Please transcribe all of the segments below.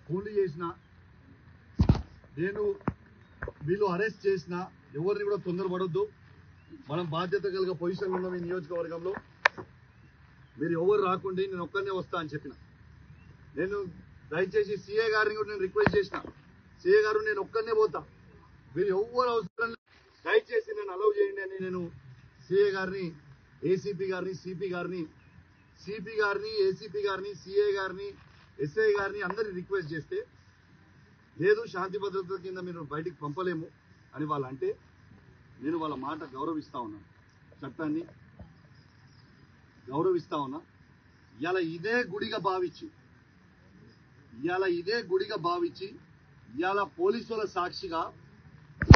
ఫోన్లు చేసినా, నేను వీళ్ళు అరెస్ట్ చేసినా ఎవరిని కూడా తొందరపడొద్దు. మనం బాధ్యత కలిగే పొజిషన్లో ఉన్నాం ఈ నియోజకవర్గంలో. మీరు ఎవరు రాకుండా నేను ఒక్కనే వస్తా అని చెప్పిన. నేను దయచేసి సీఏ గారిని కూడా నేను రిక్వెస్ట్ చేసిన, సీఏ గారు నేను ఒక్కనే పోతా, మీరు ఎవరు అవసరం దయచేసి నేను అలౌ చేయండి అని నేను సీఏ గారిని, ఏసీపీ గారిని, సిపి గారిని, ఏసీపీ గారిని, సీఏ గారిని, ఎస్ఐ గారిని అందరినీ రిక్వెస్ట్ చేస్తే లేదు శాంతి భద్రతల కింద మీరు బయటికి పంపలేము అని వాళ్ళు అంటే నేను వాళ్ళ మాట గౌరవిస్తా ఉన్నాను, చట్టాన్ని గౌరవిస్తా ఉన్నా. ఇలా ఇదే గుడిగా భావించి ఇవాళ పోలీసుల సాక్షిగా,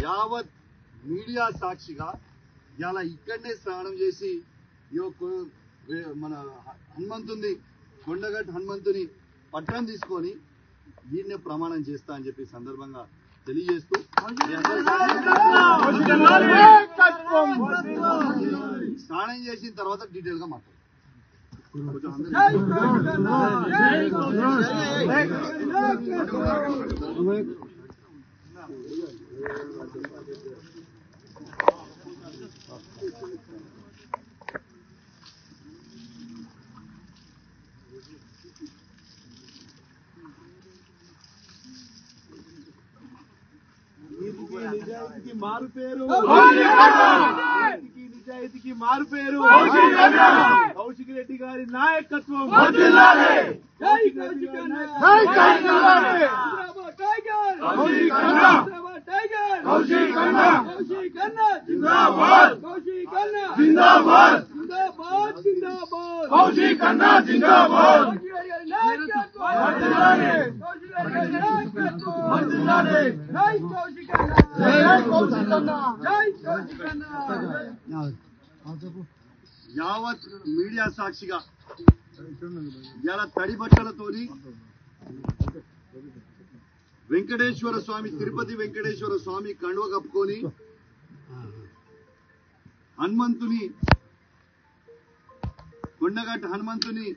యావత్ మీడియా సాక్షిగా ఇవాళ ఇక్కడనే స్నానం చేసి మన హనుమంతుని, కొండగట్టు హనుమంతుని పట్టణం తీసుకొని వీడినే ప్రమాణం చేస్తా అని చెప్పి సందర్భంగా తెలియజేస్తూ స్నానం చేసిన తర్వాత డీటెయిల్ గా మాట్లాడు. నిజాయితీకి మారు పేరు, నిజాయితీకి మారు పేరు కౌశిక్ రెడ్డి గారి నాయకత్వం. యావత్ మీడియా సాక్షిగా ఇలా తడి బట్టలతోని వెంకటేశ్వర స్వామి, తిరుపతి వెంకటేశ్వర స్వామి కండువ కప్పుకొని హనుమంతుని, కొండగట్టు హనుమంతుని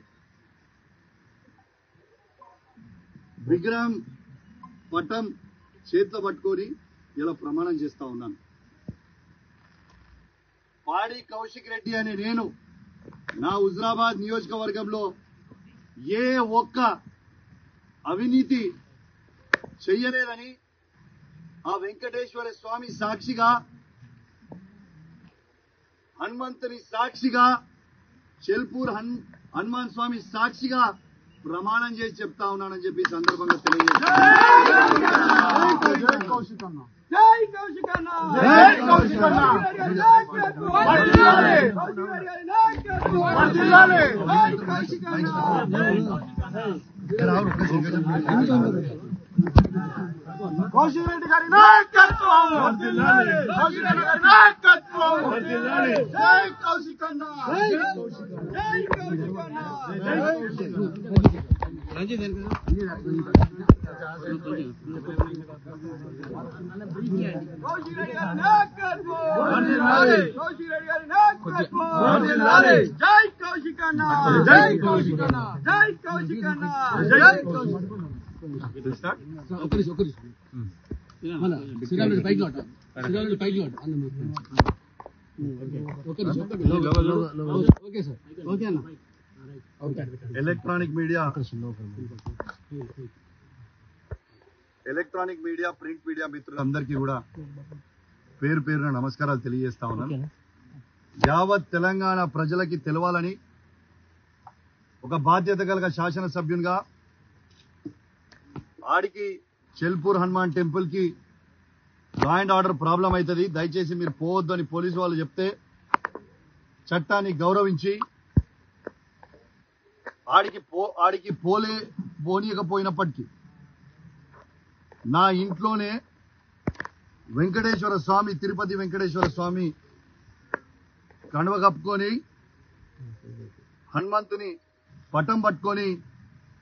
విగ్రహం పట్టం చేతిలో పట్టుకొని ఇలా ప్రమాణం చేస్తా ఉన్నాను. పాడి కౌశిక్ రెడ్డి అనే నేను నా హుజరాబాద్ నియోజకవర్గంలో ఏ ఒక్క అవినీతి చెయ్యలేదని ఆ వెంకటేశ్వర స్వామి సాక్షిగా, హనుమంతుని సాక్షిగా, చెల్పూర్ హనుమాన్ స్వామి సాక్షిగా ప్రమాణం చేసి చెప్తా ఉన్నానని చెప్పి సందర్భంగా తెలియజేస్తాను. కౌశిక్ రెడ్డి గారి నాయకత్వం, కౌశిక్ రెడ్డి గారి నాయకత్వం. జై కౌశిక్ అన్న, జై కౌశిక్ అన్న. కౌశిక్ రెడ్డి గారి నాయకత్వం, కౌశిక్ రెడ్డి గారి నాయకత్వం. జై కౌశిక్ అన్న, జై కౌశిక్ అన్న, జై కౌశిక్ అన్న, జై Kaushik. Electronic media, print media మిత్రులందరికీ కూడా పేరు పేరున నమస్కారాలు తెలియజేస్తా ఉన్నాను. యావత్ తెలంగాణ ప్రజలకి తెలవాలని ఒక బాధ్యత కలిగిన శాసనసభ్యునిగా ఆడికి చెల్పూర్ హనుమాన్ టెంపుల్ కి లా అండ్ ఆర్డర్ ప్రాబ్లం అవుతుంది, దయచేసి మీరు పోవద్దు అని పోలీసు వాళ్ళు చెప్తే చట్టాన్ని గౌరవించి ఆడికి పోనీయకపోయినప్పటికీ నా ఇంట్లోనే వెంకటేశ్వర స్వామి, తిరుపతి వెంకటేశ్వర స్వామి కండువ కప్పుకొని హనుమంతుని పటం పట్టుకొని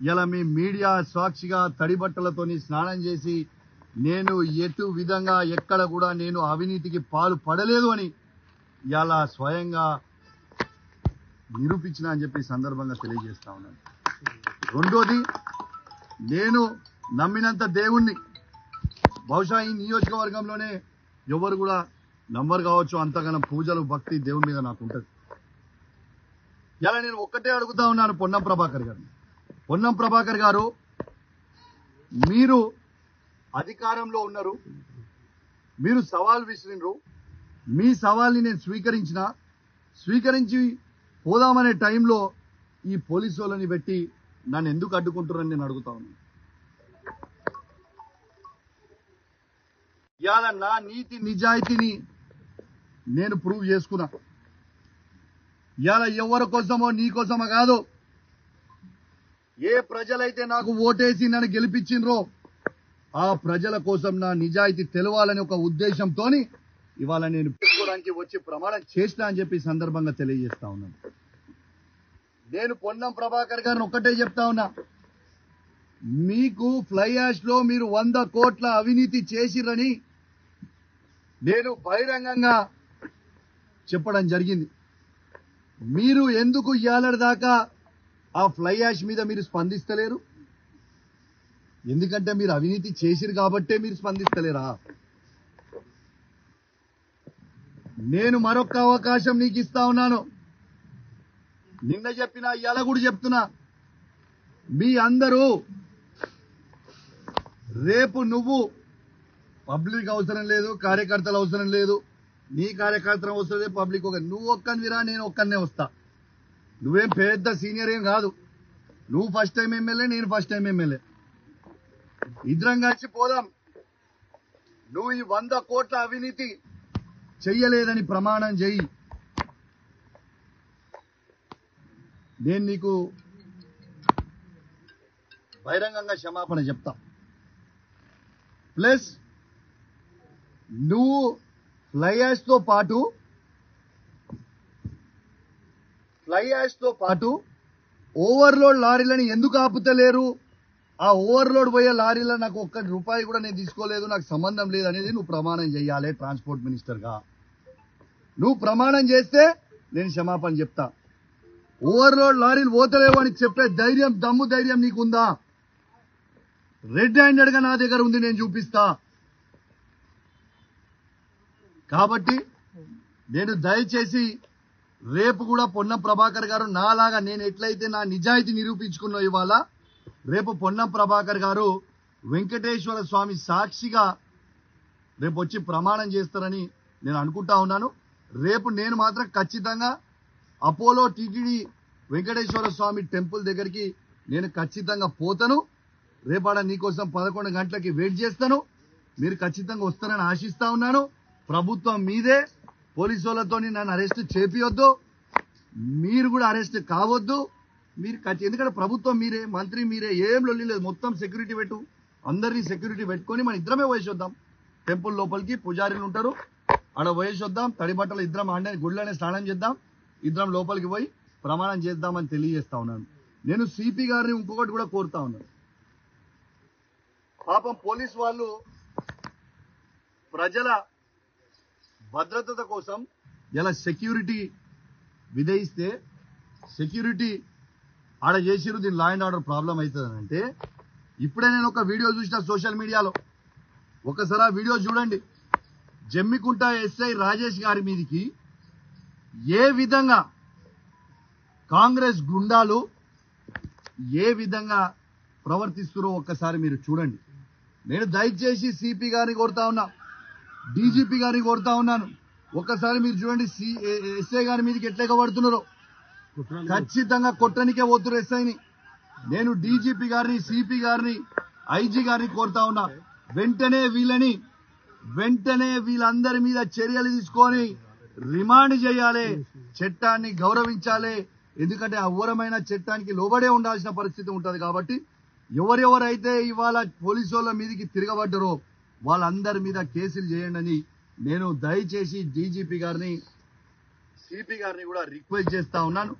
ఇలా మీ మీడియా సాక్షిగా తడి బట్టలతోని స్నానం చేసి నేను ఎటు విధంగా ఎక్కడ కూడా నేను అవినీతికి పాలు పడలేదు అని ఇలా స్వయంగా నిరూపించిన అని చెప్పి సందర్భంగా తెలియజేస్తా ఉన్నాను. రెండోది, నేను నమ్మినంత దేవుణ్ణి బహుశా ఈ నియోజకవర్గంలోనే ఎవరు కూడా నమ్మరు కావచ్చు. అంతగానం పూజలు భక్తి దేవుని మీద నాకు ఉంటుంది. ఇలా నేను ఒక్కటే అడుగుతా ఉన్నాను పొన్నం ప్రభాకర్ గారు. పొన్నం ప్రభాకర్ గారు, మీరు అధికారంలో ఉన్నారు, మీరు సవాల్ విసిరినరు. మీ సవాల్ని నేను స్వీకరించి పోదామనే టైంలో ఈ పోలీసు వాళ్ళని పెట్టి నన్ను ఎందుకు అడ్డుకుంటారని నేను అడుగుతా ఉన్నాను. ఇవాళ నా నీతి నిజాయితీని నేను ప్రూవ్ చేసుకున్నా. ఇవాళ ఎవరి కోసమో నీ కోసమో కాదు, ఏ ప్రజలైతే నాకు ఓటేసి నన్ను గెలిపించిండ్రో ఆ ప్రజల కోసం నా నిజాయితీ తెలవాలని ఒక ఉద్దేశంతో ఇవాళ నేను పెట్టుకోవడానికి వచ్చి ప్రమాణం చేసినా అని చెప్పి సందర్భంగా తెలియజేస్తా ఉన్నాను. నేను పొన్నం ప్రభాకర్ గారిని ఒక్కటే చెప్తా ఉన్నా, మీకు ఫ్లై యాష్ లో మీరు 100 కోట్ల అవినీతి చేసిరని నేను బహిరంగంగా చెప్పడం జరిగింది. మీరు ఎందుకు ఇయాలటి దాకా ఆ ఫ్లై యాష్ మీద మీరు స్పందిస్తలేరు? ఎందుకంటే మీరు అవినీతి చేసిరు కాబట్టే మీరు స్పందిస్తలేరా? నేను మరొక అవకాశం నీకు ఇస్తా ఉన్నాను. నిన్న చెప్పినా ఇవాళ కూడా చెప్తున్నా, మీ అందరూ రేపు నువ్వు పబ్లిక్ అవసరం లేదు, కార్యకర్తలు అవసరం లేదు, నీ కార్యకర్తలు అవసరం లేదు, పబ్లిక్ నువ్వు ఒక్కనివిరా, నేను ఒక్కనే వస్తా. నువ్వేం పెద్ద సీనియర్ ఏం కాదు. నువ్వు ఫస్ట్ టైం ఎమ్మెల్యే, నేను ఫస్ట్ టైం ఎమ్మెల్యే. ఇద్దరం కలిసి పోదాం. నువ్వు ఈ 100 కోట్ల అవినీతి చెయ్యలేదని ప్రమాణం చెయ్యి. నేను నీకు బహిరంగంగా క్షమాపణ చెప్తా. ప్లస్ నువ్వు ఫ్లై యాష్ తో పాటు ఓవర్లోడ్ లారీలను ఎందుకు ఆపుతలేరు? ఆ ఓవర్లోడ్ పోయే లారీలో నాకు ₹1 కూడా నేను తీసుకోలేదు, నాకు సంబంధం లేదు అనేది నువ్వు ప్రమాణం చేయాలి. ట్రాన్స్పోర్ట్ మినిస్టర్ గా నువ్వు ప్రమాణం చేస్తే నేను క్షమాపణ చెప్తా. ఓవర్లోడ్ లారీలు పోతలేవు అని చెప్పే ధైర్యం, దమ్ము ధైర్యం నీకుందా? రెడ్ హ్యాండెడ్ గా నా దగ్గర ఉంది, నేను చూపిస్తా. కాబట్టి నేను దయచేసి రేపు కూడా పొన్నం ప్రభాకర్ గారు నాలాగా నేను ఎట్లయితే నా నిజాయితీ నిరూపించుకున్నా ఇవాళ, రేపు పొన్నం ప్రభాకర్ గారు వెంకటేశ్వర స్వామి సాక్షిగా రేపు వచ్చి ప్రమాణం చేస్తారని నేను అనుకుంటా ఉన్నాను. రేపు నేను మాత్రం ఖచ్చితంగా అపోలో టీటీడీ వెంకటేశ్వర స్వామి టెంపుల్ దగ్గరికి నేను ఖచ్చితంగా పోతాను. రేపాడ నీకోసం 11 గంటలకి వెయిట్ చేస్తాను. మీరు ఖచ్చితంగా వస్తారని ఆశిస్తా ఉన్నాను. ప్రభుత్వం మీదే, పోలీసు వాళ్ళతో నన్ను అరెస్ట్ చేపియొద్దు, మీరు కూడా అరెస్ట్ కావద్దు. మీరు ఎందుకంటే ప్రభుత్వం మీరే, మంత్రి మీరే, ఏం లొల్లి లేదు. మొత్తం సెక్యూరిటీ పెట్టు, అందరినీ సెక్యూరిటీ పెట్టుకొని మన ఇద్దరమే వయసొద్దాం. టెంపుల్ లోపలికి పూజారులు ఉంటారు, ఆడ వయసొద్దాం. తడి బట్టలు ఇద్దరం ఆడే గుడిలోనే స్నానం చేద్దాం, ఇద్దరం లోపలికి పోయి ప్రమాణం చేద్దామని తెలియజేస్తా ఉన్నాను. నేను సిపి గారిని ఇంకొకటి కూడా కోరుతా ఉన్నాను. పాపం పోలీసు వాళ్ళు ప్రజల భద్రత కోసం ఇలా సెక్యూరిటీ విధిస్తే, సెక్యూరిటీ ఆడ చేసిరు, దీని లా అండ్ ఆర్డర్ ప్రాబ్లం అవుతుంది అంటే, ఇప్పుడే నేను ఒక వీడియో చూసిన సోషల్ మీడియాలో, ఒకసారి ఆ వీడియో చూడండి. జమ్మికుంట ఎస్ఐ రాజేష్ గారి మీదకి ఏ విధంగా కాంగ్రెస్ గుండాలు ఏ విధంగా ప్రవర్తిస్తున్నారో ఒక్కసారి మీరు చూడండి. నేను దయచేసి సిపి గారిని కోరుతా ఉన్నా, డీజీపీ గారిని కోరుతా ఉన్నాను, ఒక్కసారి మీరు చూడండి ఎస్ఐ గారి మీదకి ఎట్లా పడుతున్నారో. ఖచ్చితంగా కొట్టనికే పోతున్నారు ఎస్ఐని. నేను డీజీపీ గారిని, సిపి గారిని, ఐజీ గారిని కోరుతా ఉన్నా, వెంటనే వీళ్ళందరి మీద చర్యలు తీసుకొని రిమాండ్ చేయాలి, చట్టాన్ని గౌరవించాలి. ఎందుకంటే అఘోరమైన చట్టానికి లోబడే ఉండాల్సిన పరిస్థితి ఉంటది. కాబట్టి ఎవరెవరైతే ఇవాళ పోలీసు వాళ్ళ మీదకి తిరగబడ్డారో వాళ్ళందరి మీద కేసులు చేయండి అని నేను దయచేసి డీజీపీ గారిని, సిపి గారిని కూడా రిక్వెస్ట్ చేస్తా ఉన్నాను.